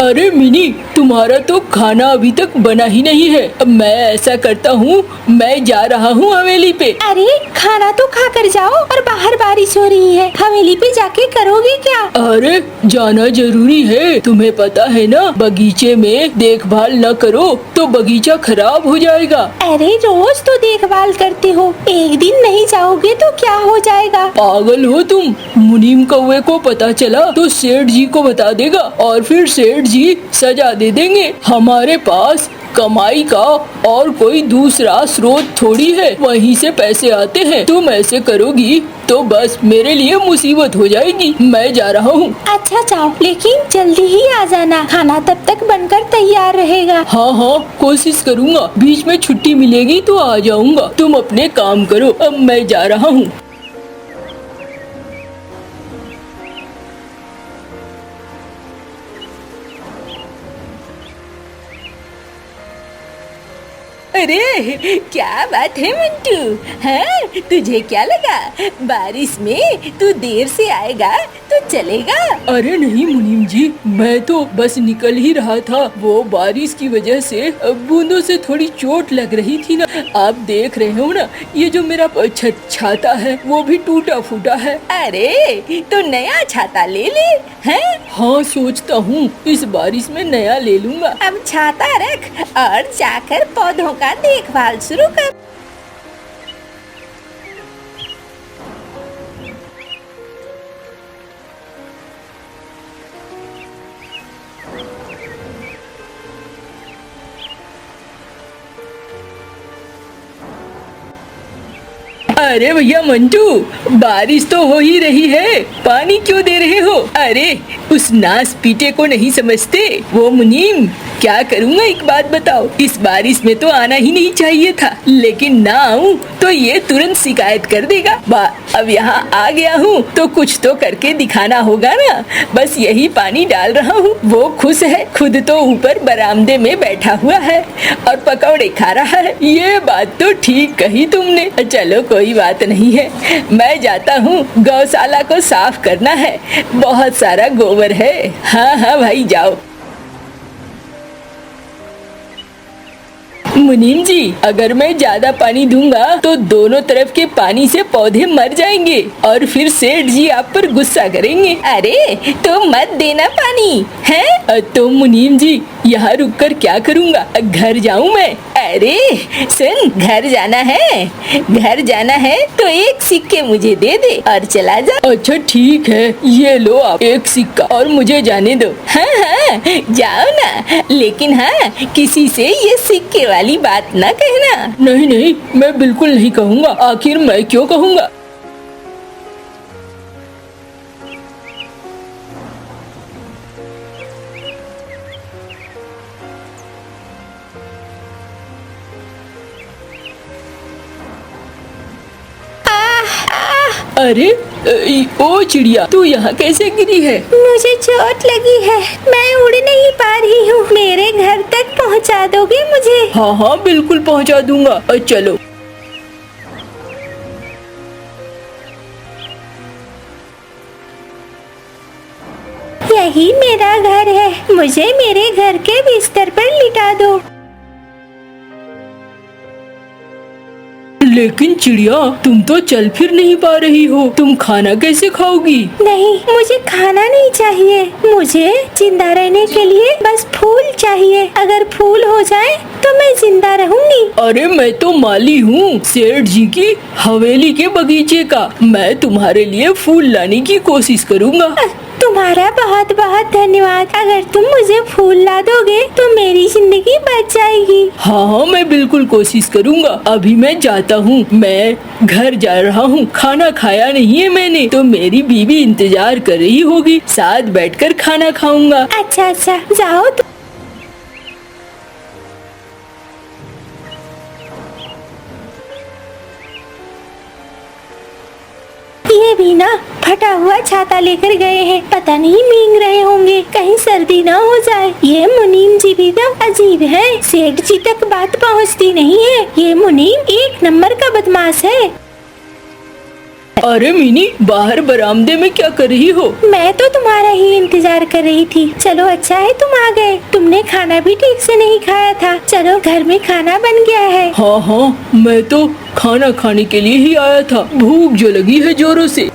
अरे मिनी, तुम्हारा तो खाना अभी तक बना ही नहीं है। अब मैं ऐसा करता हूँ, मैं जा रहा हूँ हवेली पे। अरे खाना तो खा कर जाओ, और बाहर बारिश हो रही है, हवेली पे जाके करोगे क्या? अरे जाना जरूरी है, तुम्हें पता है ना, बगीचे में देखभाल न करो तो बगीचा खराब हो जाएगा। अरे रोज तो देखभाल करते हो, एक दिन नहीं जाओगे तो क्या हो जाएगा? पागल हो तुम? मुनीम कौवे को पता चला तो सेठ जी को बता देगा और फिर सेठ जी सजा दे देंगे। हमारे पास कमाई का और कोई दूसरा स्रोत थोड़ी है, वहीं से पैसे आते हैं। तुम ऐसे करोगी तो बस मेरे लिए मुसीबत हो जाएगी। मैं जा रहा हूँ। अच्छा जाओ, लेकिन जल्दी ही आ जाना, खाना तब तक बनकर तैयार रहेगा। हाँ हाँ, कोशिश करूँगा। बीच में छुट्टी मिलेगी तो आ जाऊँगा। तुम अपने काम करो, अब मैं जा रहा हूँ। अरे क्या बात है मंटू, हाँ तुझे क्या लगा बारिश में तू देर से आएगा तो चलेगा? अरे नहीं मुनीम जी, मैं तो बस निकल ही रहा था। वो बारिश की वजह से बूंदों से थोड़ी चोट लग रही थी ना। आप देख रहे हो ना, ये जो मेरा छाता है वो भी टूटा फूटा है। अरे तो नया छाता ले ले, हैं? हाँ सोचता हूँ इस बारिश में नया ले लूँगा। अब छाता रख और जाकर पौधों का देखभाल शुरू कर। अरे भैया मंटू, बारिश तो हो ही रही है, पानी क्यों दे रहे हो? अरे उस नास पीटे को नहीं समझते? वो मुनीम, क्या करूँगा एक बात बताओ, इस बारिश में तो आना ही नहीं चाहिए था, लेकिन ना आऊँ तो ये तुरंत शिकायत कर देगा। अब यहाँ आ गया हूँ तो कुछ तो करके दिखाना होगा ना। बस यही पानी डाल रहा हूँ। वो खुश है, खुद तो ऊपर बरामदे में बैठा हुआ है और पकौड़े खा रहा है। ये बात तो ठीक कही तुमने। चलो कोई बात नहीं है, मैं जाता हूँ, गौशाला को साफ करना है, बहुत सारा गोबर है। हाँ हाँ भाई जाओ। मुनीम जी, अगर मैं ज्यादा पानी दूंगा तो दोनों तरफ के पानी से पौधे मर जाएंगे और फिर सेठ जी आप पर गुस्सा करेंगे। अरे तो मत देना पानी, हैं? तो मुनीम जी, यहाँ रुककर क्या करूँगा? घर जाऊँ मैं? अरे सुन, घर जाना है, घर जाना है तो एक सिक्के मुझे दे दे और चला जा। अच्छा ठीक है, ये लो आप एक सिक्का और मुझे जाने दो। हाँ हाँ जाओ ना, लेकिन हाँ किसी से ये सिक्के वाली बात ना कहना। नहीं नहीं, मैं बिल्कुल नहीं कहूँगा। आखिर मैं क्यों कहूँगा? अरे ओ चिड़िया, तू यहाँ कैसे गिरी है? मुझे चोट लगी है, मैं उड़ नहीं पा रही हूँ, मेरे घर तक पहुँचा दोगे मुझे? हाँ हाँ बिल्कुल पहुँचा दूंगा। चलो। यही मेरा घर है, मुझे मेरे घर के बिस्तर पर लिटा दो। लेकिन चिड़िया, तुम तो चल फिर नहीं पा रही हो, तुम खाना कैसे खाओगी? नहीं, मुझे खाना नहीं चाहिए, मुझे जिंदा रहने के लिए बस फूल चाहिए। अगर फूल हो जाए तो मैं जिंदा रहूंगी। अरे मैं तो माली हूँ सेठ जी की हवेली के बगीचे का, मैं तुम्हारे लिए फूल लाने की कोशिश करूँगा। तुम्हारा बहुत बहुत धन्यवाद। अगर तुम मुझे फूल ला दोगे तो मेरी जिंदगी बच जाएगी। हाँ हाँ मैं बिल्कुल कोशिश करूँगा। अभी मैं जाता हूँ, मैं घर जा रहा हूँ। खाना खाया नहीं है मैंने, तो मेरी बीवी इंतजार कर रही होगी, साथ बैठकर खाना खाऊंगा। अच्छा अच्छा जाओ। ये भी ना फटा हुआ छाता लेकर गए हैं, पता नहीं भीग रहे होंगे, कहीं सर्दी ना हो जाए। ये मुनीम जी भी तो अजीब है, सेठ जी तक बात पहुंचती नहीं है। ये मुनीम एक नंबर का बदमाश है। अरे मिनी, बाहर बरामदे में क्या कर रही हो? मैं तो तुम्हारा ही इंतजार कर रही थी। चलो अच्छा है तुम आ गए। तुमने खाना भी ठीक से नहीं खाया था। चलो घर में खाना बन गया है। हाँ हाँ, मैं तो खाना खाने के लिए ही आया था। भूख जो लगी है जोरों से।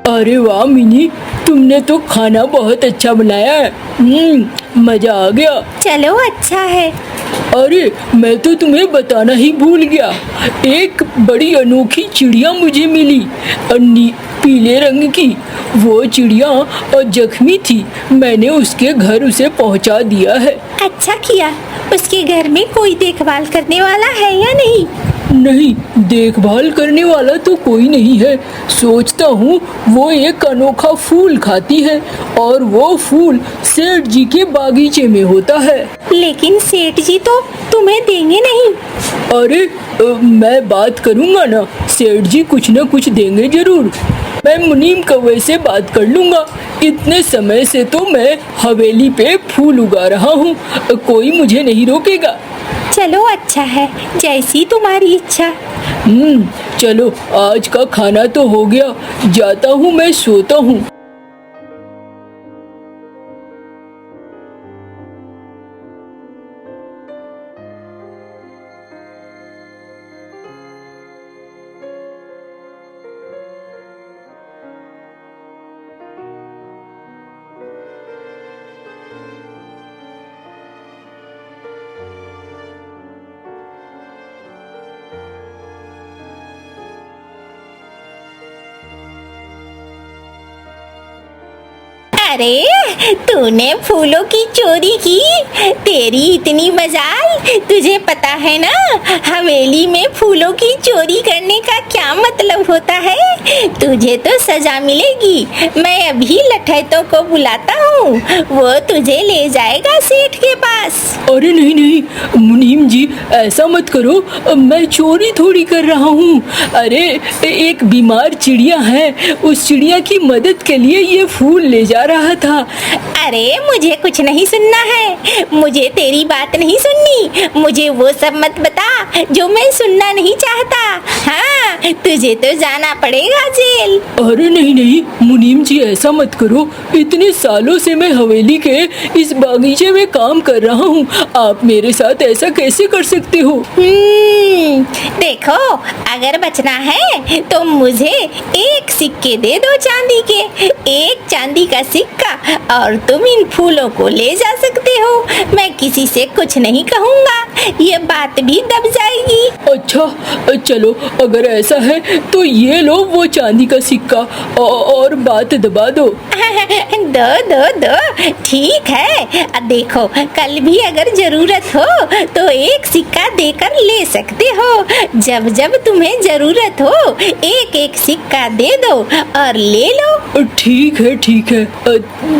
अरे वाह मिनी, तुमने तो खाना बहुत अच्छा बनाया है। मजा आ गया। चलो अच्छा है। अरे मैं तो तुम्हें बताना ही भूल गया। एक बड़ी अनोखी चिड़िया मुझे मिली, पीले रंग की। वो चिड़िया जख्मी थी। मैंने उसके घर उसे पहुंचा दिया है। अच्छा किया। उसके घर में कोई देखभाल करने वाला है या नहीं? नहीं, देखभाल करने वाला तो कोई नहीं है। सोचता हूँ वो एक अनोखा फूल खाती है और वो फूल सेठ जी के बागीचे में होता है। लेकिन सेठ जी तो तुम्हें देंगे नहीं। अरे मैं बात करूँगा ना, सेठ जी कुछ न कुछ देंगे जरूर। मैं मुनीम कौवे से बात कर लूँगा। इतने समय से तो मैं हवेली पे फूल उगा रहा हूँ, कोई मुझे नहीं रोकेगा। चलो अच्छा है, जैसी तुम्हारी इच्छा। चलो आज का खाना तो हो गया, जाता हूँ मैं, सोता हूँ। अरे तूने फूलों की चोरी की। तेरी इतनी मजाल। तुझे पता है ना हवेली में फूलों की चोरी करने का क्या मतलब होता है? तुझे तो सजा मिलेगी। मैं अभी लठैतों को बुलाता हूँ, वो तुझे ले जाएगा सेठ के पास। अरे नहीं नहीं मुनीम जी, ऐसा मत करो। मैं चोरी थोड़ी कर रहा हूँ। अरे एक बीमार चिड़िया है, उस चिड़िया की मदद के लिए ये फूल ले जा रहा था। अरे मुझे कुछ नहीं सुनना है। मुझे तेरी बात नहीं सुननी। मुझे वो सब मत बता जो मैं सुनना नहीं चाहता। हाँ, तुझे तो जाना पड़ेगा जेल। अरे नहीं नहीं मुनीम जी, ऐसा मत करो। इतने सालों से मैं हवेली के इस बागीचे में काम कर रहा हूँ, आप मेरे साथ ऐसा कैसे कर सकते हो? देखो, अगर बचना है तो मुझे एक सिक्के दे दो चांदी के, एक चांदी का सिक्का, और तुम इन फूलों को ले जा सकते हो। मैं किसी से कुछ नहीं कहूँगा, ये बात भी दब जाएगी। अच्छा चलो, अगर ऐसा है तो ये लो वो चांदी का सिक्का और बात दबा दो। दो दो दो, ठीक है। देखो, कल भी अगर जरूरत हो तो एक सिक्का देकर ले सकते हो। जब जब तुम्हें जरूरत हो एक एक सिक्का दे दो और ले लो। ठीक है ठीक है,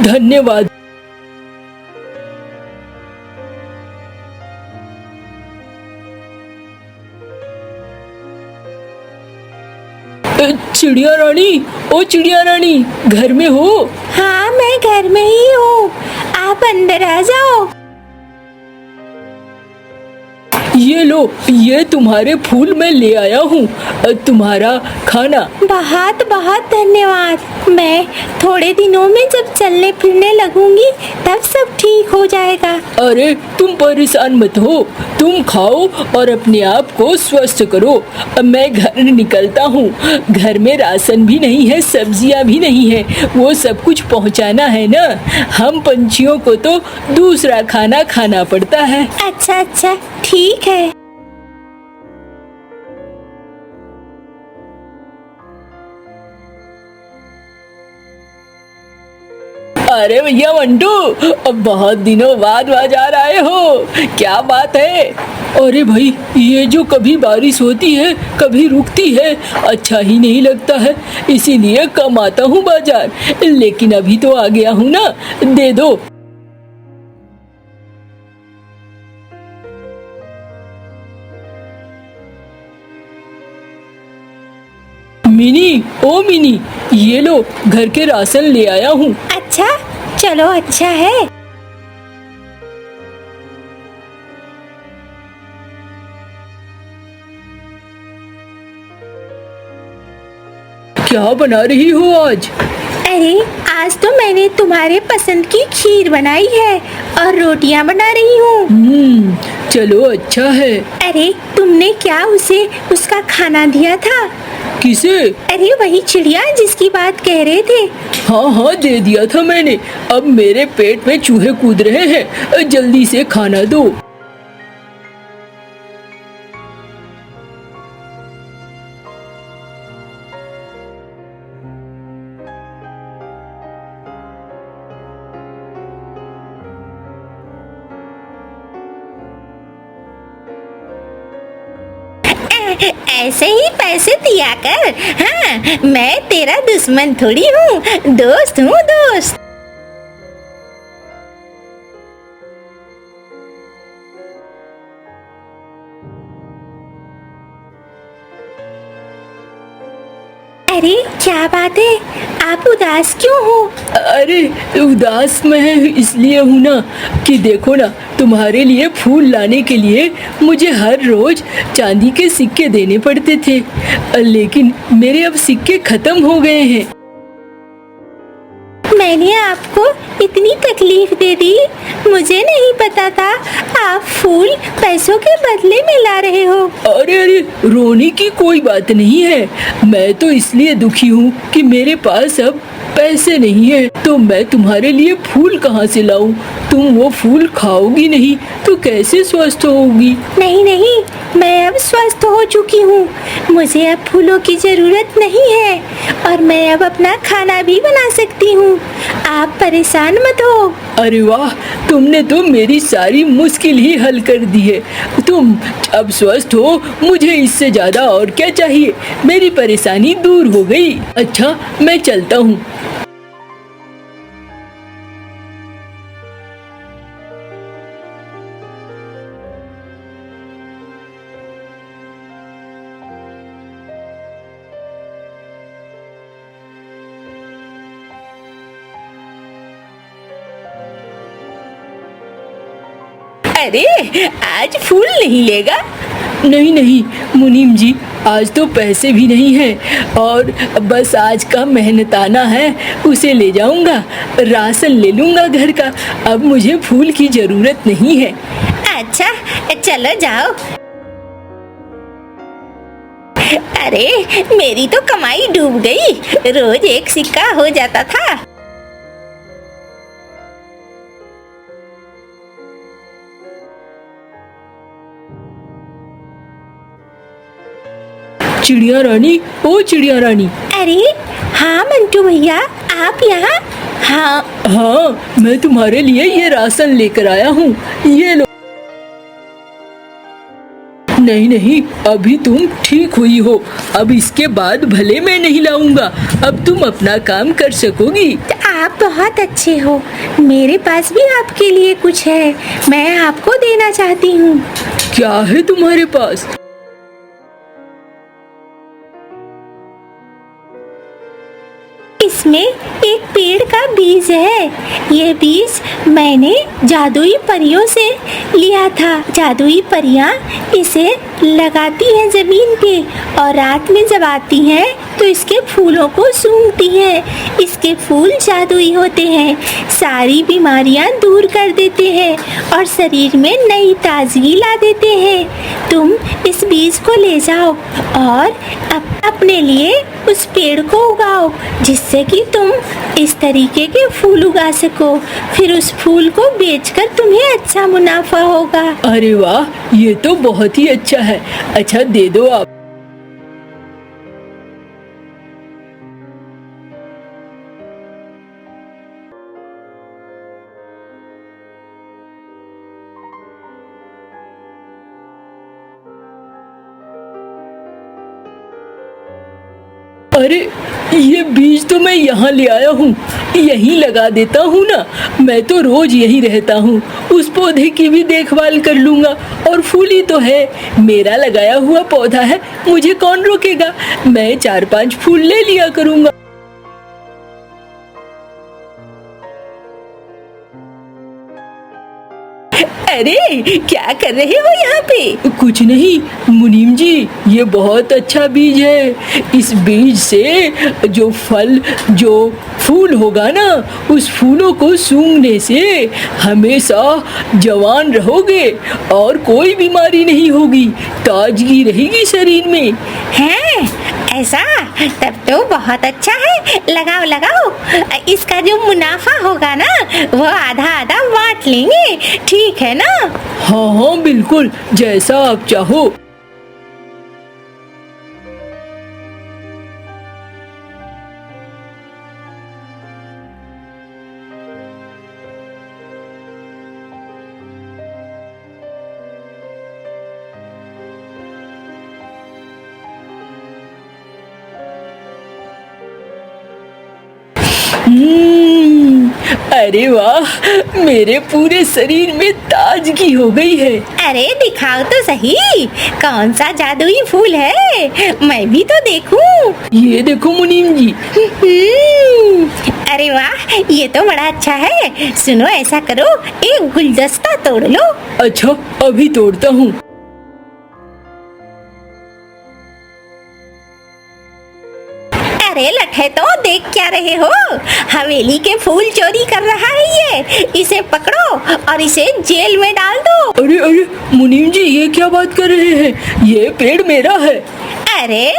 धन्यवाद। चिड़िया रानी, ओ चिड़िया रानी, घर में हो? हाँ, मैं घर में ही हूँ। आप अंदर आ जाओ। ये लो, ये तुम्हारे फूल मैं ले आया हूँ, तुम्हारा खाना। बहुत बहुत धन्यवाद। मैं थोड़े दिनों में जब चलने फिरने लगूंगी तब सब ठीक हो जाएगा। अरे तुम परेशान मत हो, तुम खाओ और अपने आप को स्वस्थ करो। अब मैं घर निकलता हूँ। घर में राशन भी नहीं है, सब्जियाँ भी नहीं है, वो सब कुछ पहुँचाना है ना। हम पंछियों को तो दूसरा खाना खाना पड़ता है। अच्छा अच्छा, ठीक है। अरे भैया मंटू, अब बहुत दिनों बाद बाजार आए हो, क्या बात है? अरे भाई, ये जो कभी बारिश होती है कभी रुकती है, अच्छा ही नहीं लगता है, इसीलिए कम आता हूँ बाजार। लेकिन अभी तो आ गया हूँ ना, दे दो। मिनी, ओ मिनी, ये लो घर के राशन ले आया हूँ। अच्छा, चलो अच्छा है। क्या बना रही हो आज? अरे आज तो मैंने तुम्हारे पसंद की खीर बनाई है और रोटियां बना रही हूँ। चलो अच्छा है। अरे तुमने क्या उसे उसका खाना दिया था? किसे? अरे वही चिड़िया जिसकी बात कह रहे थे। हाँ हाँ, दे दिया था मैंने। अब मेरे पेट में चूहे कूद रहे हैं, जल्दी से खाना दो। ऐसे ही पैसे दिया कर। हाँ, मैं तेरा दुश्मन थोड़ी हूँ, दोस्त हूँ, दोस्त। अरे क्या बात है, आप उदास क्यों हो? अरे उदास मैं इसलिए हूँ ना कि देखो ना, तुम्हारे लिए फूल लाने के लिए मुझे हर रोज चांदी के सिक्के देने पड़ते थे, लेकिन मेरे अब सिक्के खत्म हो गए हैं। मैंने आपको इतनी तकलीफ दे दी, मुझे नहीं पता था आप फूल पैसों के बदले में ला रहे हो। अरे अरे, रोने की कोई बात नहीं है। मैं तो इसलिए दुखी हूँ कि मेरे पास अब पैसे नहीं है, तो मैं तुम्हारे लिए फूल कहाँ से लाऊं? तुम वो फूल खाओगी नहीं तो कैसे स्वस्थ होगी? नहीं नहीं, मैं अब स्वस्थ हो चुकी हूँ, मुझे अब फूलों की जरूरत नहीं है और मैं अब अपना खाना भी बना सकती हूँ। आप परेशान मत हो। अरे वाह, तुमने तो मेरी सारी मुश्किल ही हल कर दी है। तुम अब स्वस्थ हो, मुझे इससे ज्यादा और क्या चाहिए? मेरी परेशानी दूर हो गई। अच्छा, मैं चलता हूँ। अरे आज फूल नहीं लेगा? नहीं नहीं मुनीम जी, आज तो पैसे भी नहीं हैं और बस आज का मेहनताना है, उसे ले जाऊंगा, राशन ले लूंगा घर का। अब मुझे फूल की जरूरत नहीं है। अच्छा चलो जाओ। अरे मेरी तो कमाई डूब गई, रोज एक सिक्का हो जाता था। चिड़िया रानी, ओ चिड़िया रानी। अरे हाँ मंटू भैया, आप यहाँ? हाँ हाँ, मैं तुम्हारे लिए ये राशन लेकर आया हूँ, ये लो। नहीं नहीं, अभी तुम ठीक हुई हो, अब इसके बाद भले मैं नहीं लाऊंगा, अब तुम अपना काम कर सकोगी। आप बहुत अच्छे हो, मेरे पास भी आपके लिए कुछ है, मैं आपको देना चाहती हूँ। क्या है तुम्हारे पास? इसमें एक पेड़ का बीज है, ये बीज मैंने जादुई परियों से लिया था। जादुई परियां इसे लगाती हैं जमीन पे और रात में जब आती हैं तो इसके फूलों को सूंघती हैं। इसके फूल जादुई होते हैं, सारी बीमारियां दूर कर देते हैं और शरीर में नई ताजगी ला देते हैं। तुम इस बीज को ले जाओ और अपने लिए उस पेड़ को उगाओ, जिससे कि तुम इस तरीके के फूल उगा सको। फिर उस फूल को बेचकर तुम्हें अच्छा मुनाफा होगा। अरे वाह, ये तो बहुत ही अच्छा है। अच्छा दे दो आप। अरे ये बीज तो मैं यहाँ ले आया हूँ, यहीं लगा देता हूँ ना। मैं तो रोज यहीं रहता हूँ, उस पौधे की भी देखभाल कर लूँगा। और फूल ही तो है, मेरा लगाया हुआ पौधा है, मुझे कौन रोकेगा। मैं 4-5 फूल ले लिया करूँगा। अरे क्या कर रहे हो यहाँ पे? कुछ नहीं मुनीम जी, ये बहुत अच्छा बीज है। इस बीज से जो फल, जो फूल होगा ना, उस फूलों को सूंघने से हमेशा जवान रहोगे और कोई बीमारी नहीं होगी, ताजगी रहेगी शरीर में। हैं ऐसा? तब तो बहुत अच्छा है, लगाओ लगाओ। इसका जो मुनाफा होगा ना, वो आधा आधा बांट लेंगे, ठीक है ना? हाँ हाँ बिल्कुल, जैसा आप चाहो। अरे वाह, मेरे पूरे शरीर में ताजगी हो गई है। अरे दिखाओ तो सही, कौन सा जादुई फूल है, मैं भी तो देखूं। ये देखो मुनीम जी। अरे वाह, ये तो बड़ा अच्छा है। सुनो, ऐसा करो, एक गुलदस्ता तोड़ लो। अच्छा, अभी तोड़ता हूँ। अरे लठे, तो देख क्या रहे हो? हवेली के फूल चोरी कर रहा है ये। इसे पकड़ो और इसे जेल में डाल दो। अरे अरे मुनीम जी, ये क्या बात कर रहे हैं? ये पेड़ मेरा है। अरे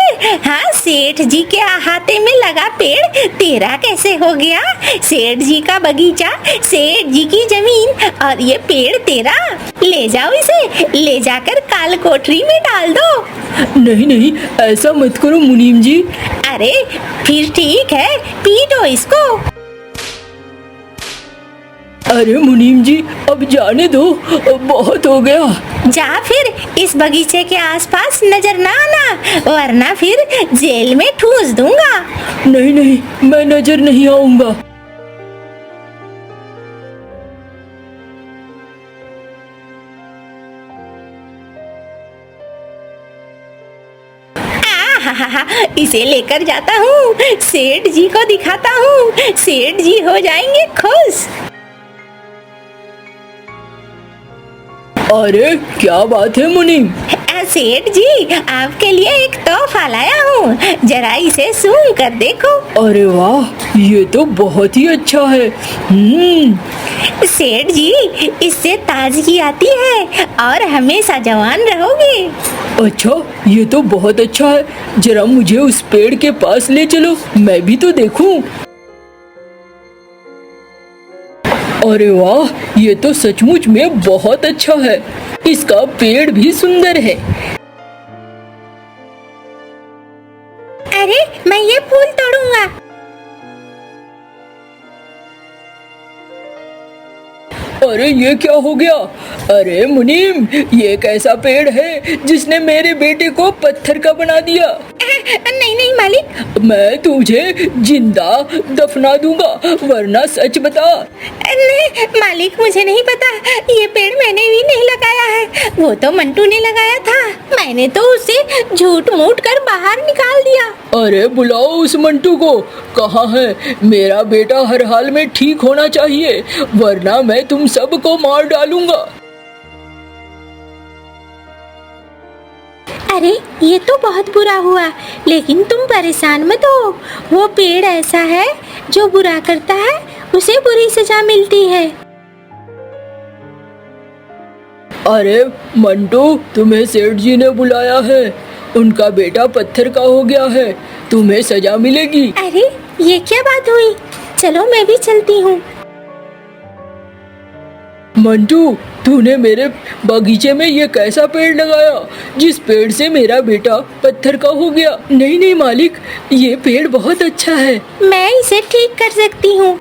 हाँ, सेठ जी के अहाते में लगा पेड़ तेरा कैसे हो गया? सेठ जी का बगीचा, सेठ जी की जमीन, और ये पेड़ तेरा। ले जाओ इसे, ले जाकर काल कोठरी में डाल दो। नहीं नहीं, ऐसा मत करो मुनीम जी। अरे फिर ठीक है, पीटो इसको। अरे मुनीम जी, अब जाने दो, बहुत हो गया। जा फिर, इस बगीचे के आसपास नजर ना आना, वरना फिर जेल में ठूस दूंगा। नहीं नहीं, मैं नजर नहीं आऊंगा। इसे लेकर जाता हूँ, सेठ जी को दिखाता हूँ, सेठ जी हो जाएंगे खुश। अरे क्या बात है मुनीम? सेठ जी, आपके लिए एक तोहफा लाया हूँ, जरा इसे सूंघ कर देखो। अरे वाह, ये तो बहुत ही अच्छा है। सेठ जी, इससे ताजगी आती है और हमेशा जवान रहोगे। अच्छा, ये तो बहुत अच्छा है। जरा मुझे उस पेड़ के पास ले चलो, मैं भी तो देखूं। अरे वाह, ये तो सचमुच में बहुत अच्छा है। इसका पेड़ भी सुंदर है। अरे मैं ये फूल तोड़ूंगा। अरे ये क्या हो गया? अरे मुनीम, ये कैसा पेड़ है जिसने मेरे बेटे को पत्थर का बना दिया? नहीं नहीं मालिक, मैं तुझे जिंदा दफना दूंगा, वरना सच बता। नहीं मालिक, मुझे नहीं पता, ये पेड़ मैंने भी नहीं लगाया है, वो तो मंटू ने लगाया था, मैंने तो उसे झूठ मूठ कर बाहर निकाल दिया। अरे बुलाओ उस मंटू को। कहाँ है? मेरा बेटा हर हाल में ठीक होना चाहिए, वरना मैं तुम सबको मार डालूंगा। अरे ये तो बहुत बुरा हुआ, लेकिन तुम परेशान मत हो, वो पेड़ ऐसा है जो बुरा करता है उसे बुरी सजा मिलती है। अरे मंटू, तुम्हें सेठ जी ने बुलाया है, उनका बेटा पत्थर का हो गया है, तुम्हें सजा मिलेगी। अरे ये क्या बात हुई? चलो मैं भी चलती हूँ। मंटू, तूने मेरे बगीचे में ये कैसा पेड़ लगाया जिस पेड़ से मेरा बेटा पत्थर का हो गया? नहीं नहीं मालिक, ये पेड़ बहुत अच्छा है। मैं इसे ठीक कर सकती हूँ।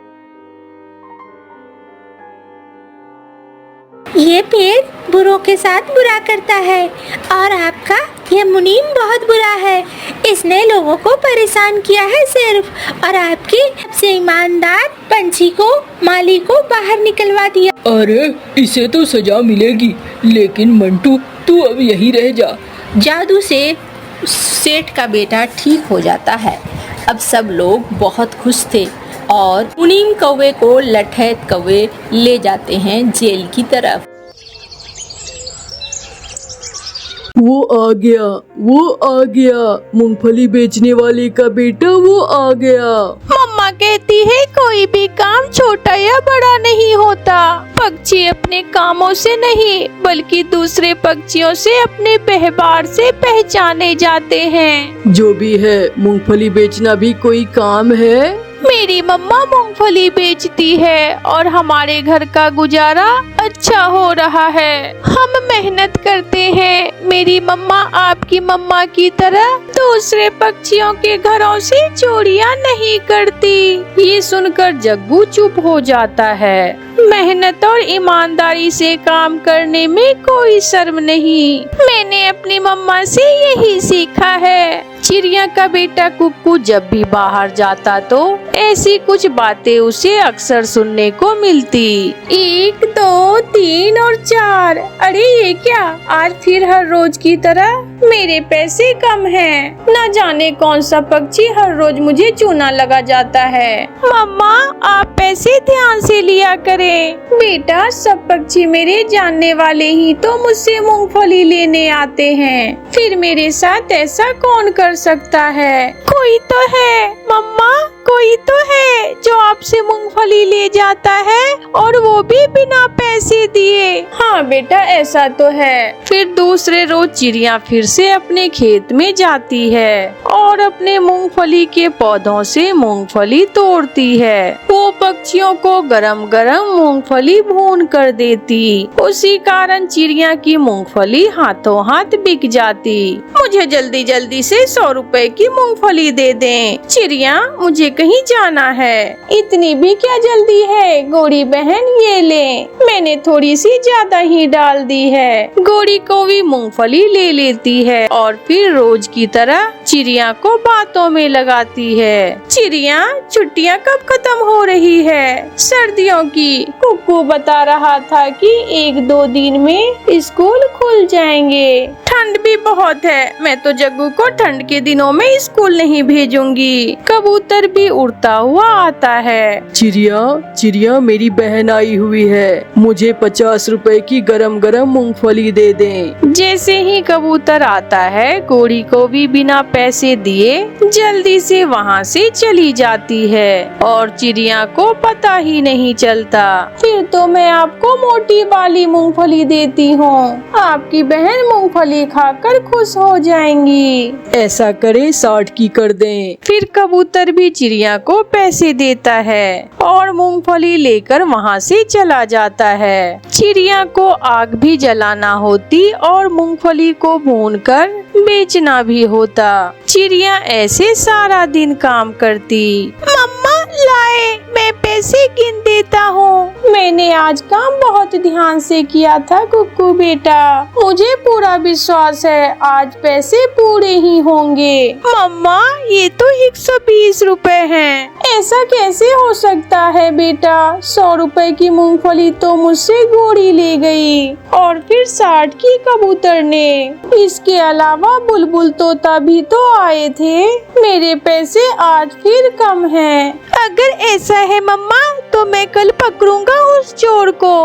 ये पेड़ बुरों के साथ बुरा करता है और आपका ये मुनीम बहुत बुरा है। इसने लोगों को परेशान किया है सिर्फ, और आपके सबसे ईमानदार पंछी को, माली को बाहर निकलवा दिया। अरे इसे तो सजा मिलेगी, लेकिन मंटू तू अब यहीं रह जा। जादू से सेठ का बेटा ठीक हो जाता है। अब सब लोग बहुत खुश थे और मुनीम कौवे को लठैत कौवे ले जाते हैं जेल की तरफ। वो आ गया, मूंगफली बेचने वाले का बेटा वो आ गया। मम्मा कहती है कोई भी काम छोटा या बड़ा नहीं होता। पक्षी अपने कामों से नहीं बल्कि दूसरे पक्षियों से अपने व्यवहार से पहचाने जाते हैं। जो भी है, मूंगफली बेचना भी कोई काम है। मेरी मम्मा मूंगफली बेचती है और हमारे घर का गुजारा अच्छा हो रहा है। हम मेहनत करते हैं। मेरी मम्मा आपकी मम्मा की तरह दूसरे पक्षियों के घरों से चोरियां नहीं करती। ये सुनकर जग्गू चुप हो जाता है। मेहनत और ईमानदारी से काम करने में कोई शर्म नहीं। मैंने अपनी मम्मा से यही सीखा है। चिड़िया का बेटा कुक्कू जब भी बाहर जाता तो ऐसी कुछ बातें उसे अक्सर सुनने को मिलती। 1, 2, 3 और 4। अरे ये क्या, आज फिर हर रोज की तरह मेरे पैसे कम हैं। न जाने कौन सा पक्षी हर रोज मुझे चूना लगा जाता है। मम्मा आप पैसे ध्यान से लिया करें। बेटा सब पक्षी मेरे जानने वाले ही तो मुझसे मूंगफली लेने आते हैं। फिर मेरे साथ ऐसा कौन कर सकता है? कोई तो है मम्मा, कोई तो है जो आपसे मूंगफली ले जाता है और वो भी बिना पैसे दिए। हाँ बेटा ऐसा तो है। फिर दूसरे रोज चिड़िया फिर से अपने खेत में जाती है और अपने मूंगफली के पौधों से मूंगफली तोड़ती है। वो पक्षियों को गरम गरम मूंगफली भून कर देती। उसी कारण चिड़िया की मूंगफली हाथों हाथ बिक जाती। मुझे जल्दी जल्दी से 100 रुपए की मूंगफली दे दें। चिड़िया मुझे कहीं जाना है। इतनी भी क्या जल्दी है गोरी बहन, ये ले, मैंने थोड़ी सी ज्यादा ही डाल दी है। गोरी कौवी मूंगफली ले लेती है और फिर रोज की तरह चिड़िया को बातों में लगाती है। चिड़िया छुट्टियाँ कब खत्म हो रही है? सर्दियों की। कुक्कू बता रहा था कि 1-2 दिन में स्कूल खुल जाएंगे। ठंड भी बहुत है, मैं तो जग्गू को ठंड के दिनों में स्कूल नहीं भेजूंगी। कबूतर भी उड़ता हुआ आता है। चिड़िया मेरी बहन आई हुई है, मुझे 50 रुपए की गरम गरम मूंगफली दे दें। जैसे ही कबूतर आता है गोरी को भी बिना पैसे दिए जल्दी से वहाँ से चली जाती है और चिड़िया को पता ही नहीं चलता। फिर तो मैं आपको मोटी वाली मूंगफली देती हूँ, आपकी बहन मूंगफली खाकर खुश हो जाएंगी। ऐसा करे 60 की कर दें। फिर कबूतर भी चिड़िया को पैसे देता है और मूंगफली लेकर वहाँ से चला जाता है। चिड़िया को आग भी जलाना होती और मूंगफली को भूनकर बेचना भी होता। चिड़िया ऐसे सारा दिन काम करती। मम्मा लाए, मैं पैसे गिन देता हूँ। मैंने आज काम बहुत ध्यान से किया था कुक्कू बेटा, मुझे पूरा विश्वास है आज पैसे पूरे ही होंगे। मम्मा ये तो 120 रुपए हैं। ऐसा कैसे हो सकता है बेटा? 100 रुपए की मूंगफली तो मुझसे गोरी ले गई और फिर 60 की कबूतर ने। इसके अलावा बुलबुल तोता भी तो आए थे। मेरे पैसे आज फिर कम हैं। अगर ऐसा है मम्मा तो मैं कल पकड़ूंगा उस चोर को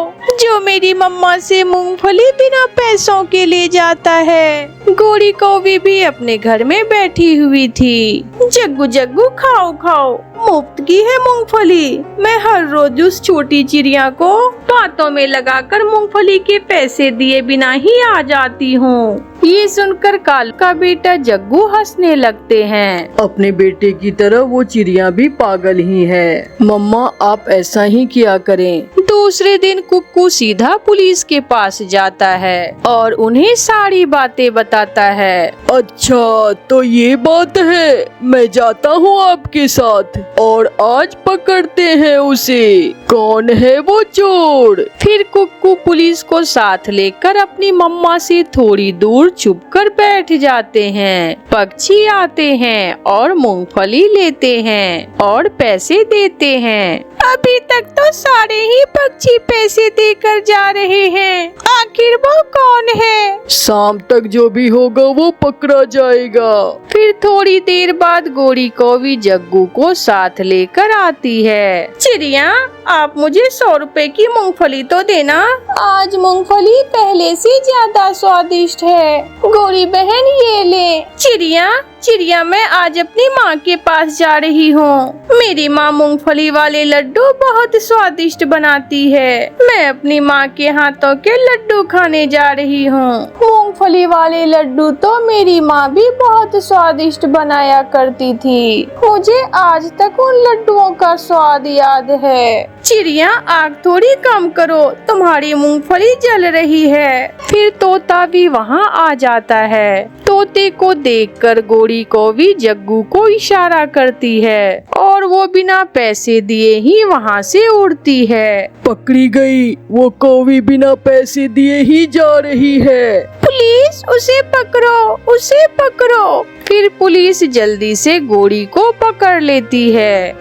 जो मेरी मम्मा से मूंगफली बिना पैसों के ले जाता है। गोरी कौवी भी अपने घर में बैठी हुई थी। जग्गू जग्गू खाओ खाओ, मुफ्त की है मूंगफली। मैं हर रोज उस छोटी चिड़िया को बातों में लगाकर मूंगफली के पैसे दिए बिना ही आ जाती हूँ। ये सुनकर काल का बेटा जग्गू हंसने लगते हैं। अपने बेटे की तरह वो चिड़िया भी पागल ही है। मम्मा आप ऐसा ही किया करें। दूसरे दिन कुक्कू सीधा पुलिस के पास जाता है और उन्हें सारी बातें बताता है। अच्छा तो ये बात है, मैं जाता हूँ आपके साथ और आज पकड़ते हैं उसे। कौन है वो चोर? फिर कुक्कू पुलिस को साथ लेकर अपनी मम्मा से थोड़ी दूर चुपकर बैठ जाते हैं। पक्षी आते हैं और मूंगफली लेते हैं और पैसे देते हैं। अभी तक तो सारे ही पक्षी पैसे देकर जा रहे हैं, आखिर वो कौन है? शाम तक जो भी होगा वो पकड़ा जाएगा। फिर थोड़ी देर बाद गोरी कौवी जग्गू को साथ लेकर आती है। चिड़िया, आप मुझे 100 रुपए की मूंगफली तो देना। आज मूंगफली पहले से ज्यादा स्वादिष्ट है। गोरी बहन ये ले। चिड़िया मैं आज अपनी माँ के पास जा रही हूँ। मेरी माँ मूंगफली वाले लड्डू बहुत स्वादिष्ट बनाती है। मैं अपनी माँ के हाथों के लड्डू खाने जा रही हूँ। मूंगफली वाले लड्डू तो मेरी माँ भी बहुत स्वादिष्ट बनाया करती थी। मुझे आज तक उन लड्डुओं का स्वाद याद है। चिड़िया, आग थोड़ी कम करो, तुम्हारी मूंगफली जल रही है। फिर तोता भी वहाँ आ जाता है। तोते को देखकर गोरी कौवी जग्गू को इशारा करती है और वो बिना पैसे दिए ही वहाँ से उड़ती है। पकड़ी गई, वो कौवी बिना पैसे दिए ही जा रही है। पुलिस, उसे पकड़ो, उसे पकड़ो। फिर पुलिस जल्दी से गोरी को पकड़ लेती है।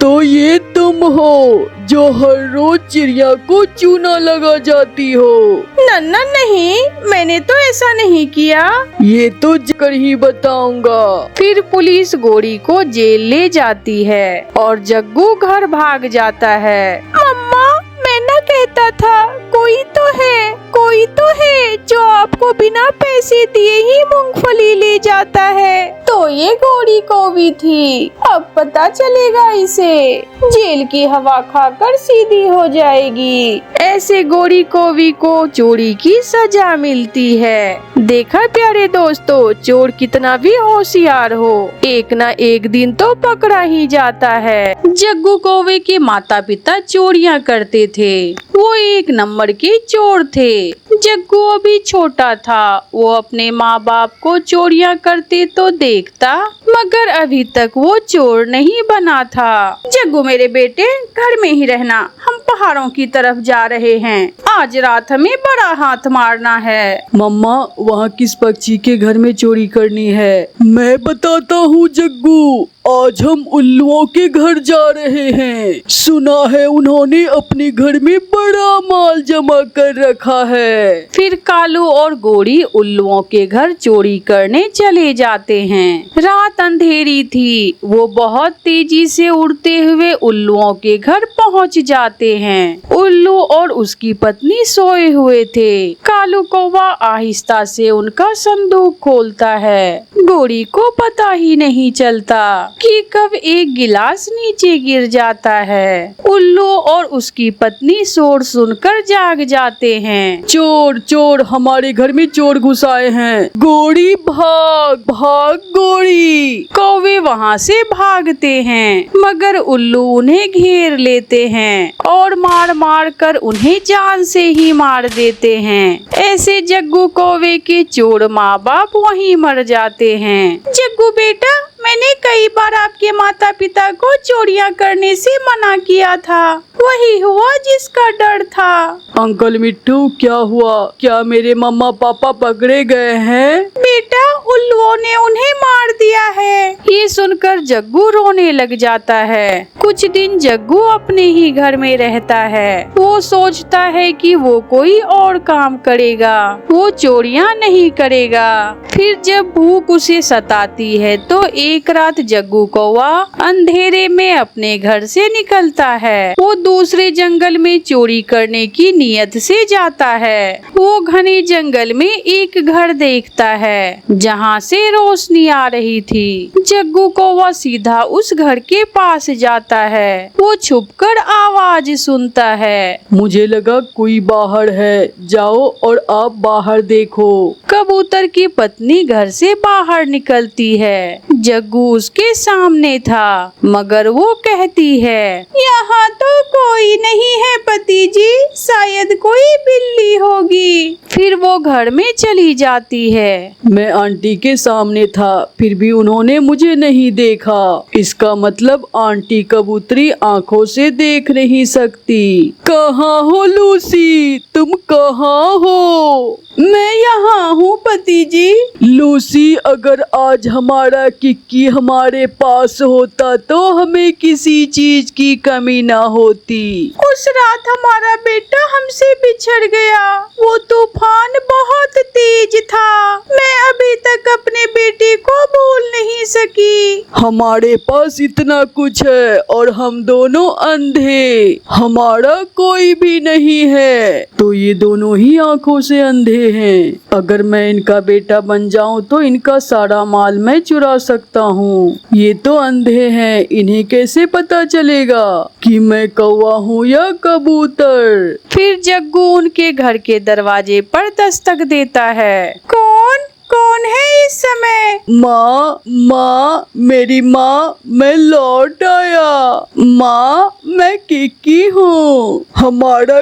तो ये तुम हो जो हर रोज चिड़िया को चूना लगा जाती हो? नन्ना नहीं, मैंने तो ऐसा नहीं किया। ये तो कर ही बताऊंगा। फिर पुलिस गोरी को जेल ले जाती है और जग्गू घर भाग जाता है। मम्मा, मैं ना कहता था, कोई तो है जो आपको बिना पैसे दिए ही मूंगफली ले जाता है। तो ये गोरी कौवी थी। अब पता चलेगा इसे। जेल की हवा खाकर सीधी हो जाएगी। ऐसे गोरी कौवी को चोरी की सजा मिलती है। देखा प्यारे दोस्तों, चोर कितना भी होशियार हो, एक ना एक दिन तो पकड़ा ही जाता है। जग्गू कौवे के माता पिता चोरियां करते थे। वो 1 नंबर के चोर थे। जग्गू अभी छोटा था। वो अपने माँ बाप को चोरियां करते तो देखता, मगर अभी तक वो चोर नहीं बना था। जग्गू मेरे बेटे, घर में ही रहना, हम पहाड़ों की तरफ जा रहे हैं। आज रात हमें बड़ा हाथ मारना है। मम्मा, वहाँ किस पक्षी के घर में चोरी करनी है? मैं बताता हूँ जग्गू, आज हम उल्लुओं के घर जा रहे हैं। सुना है उन्होंने अपने घर में बड़ा माल जमा कर रखा है। फिर कालू और गोरी उल्लुओं के घर चोरी करने चले जाते हैं। रात अंधेरी थी। वो बहुत तेजी से उड़ते हुए उल्लुओं के घर पहुंच जाते हैं। उल्लू और उसकी पत्नी सोए हुए थे। कालू कौवा आहिस्ता से उनका संदूक खोलता है। गोरी को पता ही नहीं चलता कि कब एक गिलास नीचे गिर जाता है। उल्लू और उसकी पत्नी शोर सुनकर जाग जाते हैं। चोर चोर, हमारे घर में चोर घुस आए हैं। गोरी भाग भाग गोरी। कौवे वहाँ से भागते हैं, मगर उल्लू उन्हें घेर लेते हैं और मार मार कर उन्हें जान से ही मार देते हैं। ऐसे जग्गू कौवे के चोर माँ बाप वहीं मर जाते हैं। जग्गू बेटा, मैंने कई बार आपके माता पिता को चोरियां करने से मना किया था। वही हुआ जिसका डर था। अंकल मिट्टू, क्या हुआ? क्या मेरे मम्मा पापा पकड़े गए हैं? बेटा, उल्लुओं ने उन्हें मार दिया है। ये सुनकर जग्गू रोने लग जाता है। कुछ दिन जग्गू अपने ही घर में रहता है। वो सोचता है कि वो कोई और काम करेगा, वो चोरियां नहीं करेगा। फिर जब भूख उसे सताती है तो एक रात जग्गू कौवा अंधेरे में अपने घर से निकलता है। वो दूसरे जंगल में चोरी करने की नियत से जाता है। वो घने जंगल में एक घर देखता है जहाँ से रोशनी आ रही थी। जग्गू कौवा सीधा उस घर के पास जाता है। वो छुपकर आवाज सुनता है। मुझे लगा कोई बाहर है, जाओ और आप बाहर देखो। कबूतर की पत्नी घर से बाहर निकलती है। जग्गू उसके सामने था, मगर वो कहती है, यहाँ तो कोई नहीं है पति जी, शायद कोई बिल्ली होगी। फिर वो घर में चली जाती है। मैं आंटी के सामने था, फिर भी उन्होंने मुझे नहीं देखा। इसका मतलब आंटी कबूतरी आंखों से देख नहीं सकती। कहाँ हो लूसी, तुम कहाँ हो? मैं यहाँ हूँ पति जी। लूसी, अगर आज हमारा किक्की हमारे पास होता तो हमें किसी चीज की कमी ना होती। उस रात हमारा बेटा हमसे बिछड़ गया, वो तूफान बहुत तेज था, मैं अभी तक अपने बेटे को भूल नहीं सकी। हमारे पास इतना कुछ है और हम दोनों अंधे, हमारा कोई भी नहीं है, तो ये दोनों ही आंखों से अंधे हैं। अगर मैं इनका बेटा बन जाऊं तो इनका सारा माल मैं चुरा सकता हूँ। ये तो अंधे हैं, इन्हें कैसे पता चलेगा कि मैं कौवा हूँ या कबूतर? फिर जग्गू उनके घर के दरवाजे पर दस्तक देता है। कौन है इस समय? माँ, मेरी माँ, मैं लौट आया। माँ, मैं किक्की हूँ, हमारा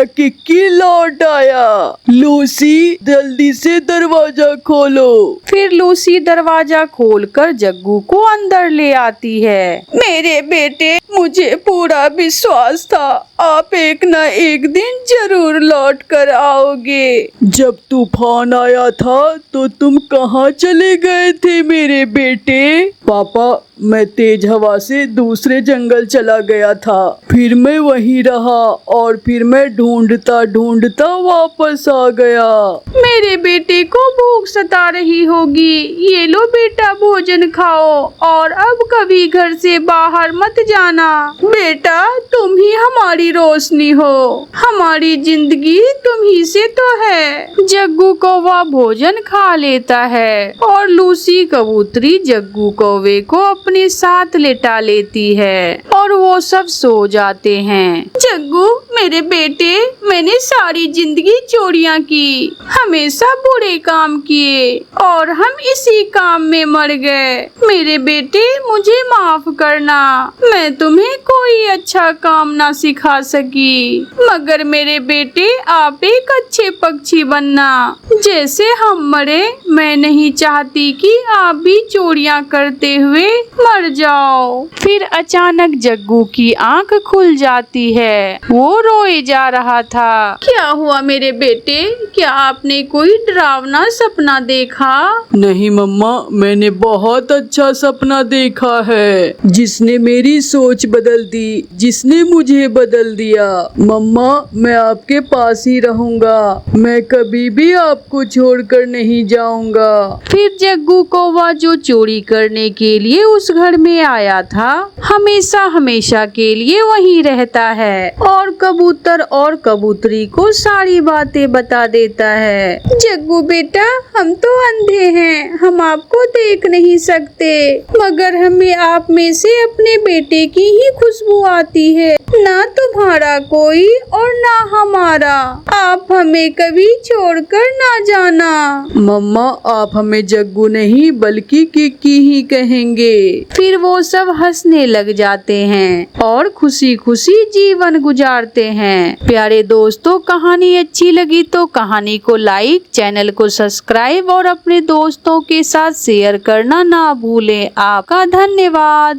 किक्की लौट आया। लूसी, जल्दी से दरवाजा खोलो। फिर लूसी दरवाजा खोलकर जग्गू को अंदर ले आती है। मेरे बेटे, मुझे पूरा विश्वास था आप एक ना एक दिन जरूर लौट कर आओगे। जब तूफान आया था तो तुम कहाँ चले गए थे मेरे बेटे? पापा, मैं तेज हवा से दूसरे जंगल चला गया था, फिर मैं वहीं रहा और फिर मैं ढूंढता वापस आ गया। मेरे बेटे को भूख सता रही होगी, ये लो बेटा भोजन खाओ और अब कभी घर से बाहर मत जाना। बेटा, तुम ही हमारी रोशनी हो, हमारी जिंदगी तुम ही से तो है। जग्गू कौवा भोजन खा लेता है और लूसी कबूतरी जग्गू कौवे को अपने साथ लेटा लेती है और वो सब सो जाते हैं। जग्गू, मेरे बेटे, मैंने सारी जिंदगी चोरियां की, हमेशा बुरे काम किए और हम इसी काम में मर गए। मेरे बेटे, मुझे माफ करना, मैं तुम्हें कोई अच्छा काम ना सिखा सकी, मगर मेरे बेटे आप एक अच्छे पक्षी बनना। जैसे हम मरे, मैं नहीं चाहती कि आप भी चोरियां करते हुए मर जाओ। फिर अचानक जग्गू की आंख खुल जाती है, वो रोए जा रहा था। क्या हुआ मेरे बेटे, क्या आपने कोई डरावना सपना देखा? नहीं मम्मा, मैंने बहुत अच्छा सपना देखा है, जिसने मेरी सोच बदल दी, जिसने मुझे बदल दिया। मम्मा, मैं आपके पास ही रहूंगा, मैं कभी भी आपको छोड़कर नहीं जाऊंगा। फिर जग्गू कौवा जो चोरी करने के लिए उस घर में आया था, हमेशा के लिए वहीं रहता है और कबूतर और कबूतरी को सारी बातें बता देता है। जग्गू बेटा, हम तो अंधे हैं, हम आपको देख नहीं सकते, मगर हमें आप में से अपने बेटे की ही खुशबू आती है, ना तुम्हारा कोई और ना हमारा। आप हमें कभी छोड़कर ना जाना। मम्मा, आप हमें जग्गू नहीं बल्कि किक्की ही कहेंगे। फिर वो सब हंसने लग जाते हैं और खुशी खुशी जीवन गुजारते हैं। प्यारे दोस्तों, कहानी अच्छी लगी तो कहानी को लाइक, चैनल को सब्सक्राइब और अपने दोस्तों के साथ शेयर करना ना भूलें। आपका धन्यवाद।